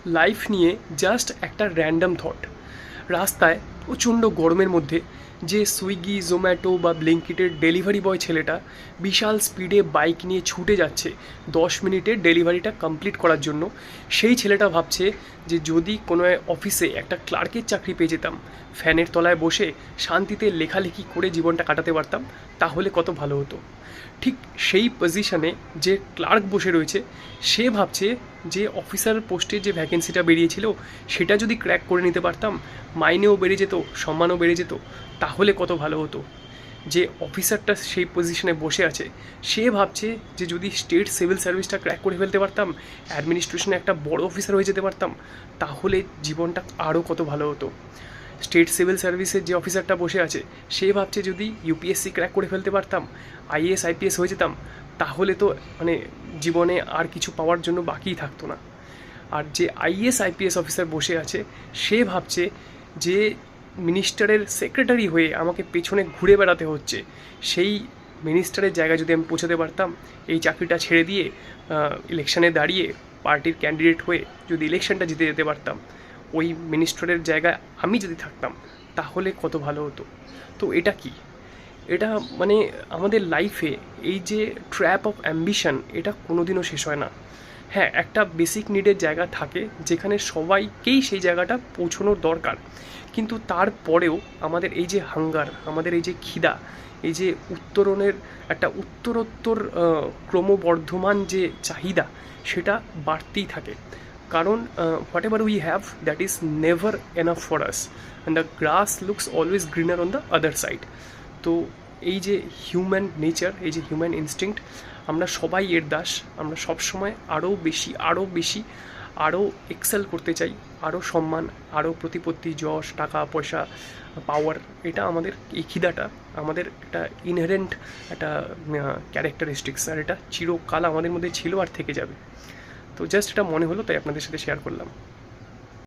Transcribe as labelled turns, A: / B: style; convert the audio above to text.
A: Life নিয়ে just একটা random thought. রাস্তায় প্রচণ্ড গরমের মধ্যে যে সুইগি জোম্যাটো বা ব্লিঙ্কিটের ডেলিভারি বয় ছেলেটা বিশাল স্পিডে বাইক নিয়ে ছুটে যাচ্ছে 10 মিনিটে ডেলিভারিটা কমপ্লিট করার জন্য, সেই ছেলেটা ভাবছে যে যদি কোনো অফিসে একটা ক্লার্কের চাকরি পেয়ে যেতাম, ফ্যানের তলায় বসে শান্তিতে লেখালেখি করে জীবনটা কাটাতে পারতাম, তাহলে কত ভালো হতো। ঠিক সেই পজিশনে যে ক্লার্ক বসে রয়েছে, সে ভাবছে যে অফিসার পোস্টে যে ভ্যাকেন্সিটা বেরিয়েছিল সেটা যদি ক্র্যাক করে নিতে পারতাম, মাইনেও বেড়ে যেত, সম্মানও বেড়ে যেত, তাহলে কত ভালো হতো। যে অফিসারটা সেই পজিশনে বসে আছে, সে ভাবছে যে যদি স্টেট সিভিল সার্ভিসটা ক্র্যাক করে ফেলতে পারতাম, অ্যাডমিনিস্ট্রেশনে একটা বড় অফিসার হয়ে যেতে পারতাম, তাহলে জীবনটা আরও কত ভালো হতো। স্টেট সিভিল সার্ভিসের যে অফিসারটা বসে আছে, সে ভাবছে যদি ইউপিএসসি ক্র্যাক করে ফেলতে পারতাম, আইএএস আইপিএস হয়ে যেতাম, তাহলে তো মানে জীবনে আর কিছু পাওয়ার জন্য বাকিই থাকতো না। আর যে আইএএস আইপিএস অফিসার বসে আছে, সে ভাবছে যে মিনিস্টারের সেক্রেটারি হয়ে আমাকে পেছনে ঘুরে বেড়াতে হচ্ছে, সেই মিনিস্টারের জায়গায় যদি আমি পৌঁছাতে পারতাম, এই চাকরিটা ছেড়ে দিয়ে ইলেকশানে দাঁড়িয়ে পার্টির ক্যান্ডিডেট হয়ে যদি ইলেকশনটা জিতে যেতে পারতাম, ওই মিনিস্টারের জায়গায় আমি যদি থাকতাম, তাহলে কত ভালো হতো। তো এটা কি, এটা মানে আমাদের লাইফে এই যে ট্র্যাপ অফ অ্যাম্বিশন, এটা কোনোদিনও শেষ হয় না। হ্যাঁ, একটা বেসিক নিডের জায়গা থাকে যেখানে সবাইকেই সেই জায়গাটা পৌঁছানোর দরকার, কিন্তু তারপরেও আমাদের এই যে হাঙ্গার, আমাদের এই যে খিদা, এই যে উত্তরণের একটা উত্তরোত্তর ক্রমবর্ধমান যে চাহিদা, সেটা বাড়তেই থাকে। কারণ what ever we have, that is never enough for us, and the grass looks always greener on the other side. তো এই যে হিউম্যান নেচার, এই যে হিউম্যান ইনস্টিংক্ট, আমরা সবাই এর দাস। আমরা সবসময় আরও বেশি আরও বেশি আরও এক্সেল করতে চাই, আরও সম্মান, আরও প্রতিপত্তি, যশ, টাকা পয়সা, পাওয়ার। এটা আমাদের এই খিদাটা আমাদের একটা ইনহেরেন্ট একটা ক্যারেক্টারিস্টিক্স, আর এটা চিরকাল আমাদের মধ্যে ছিল আর থেকে যাবে। তো জাস্ট এটা মনে হলো, তাই আপনাদের সাথে শেয়ার করলাম।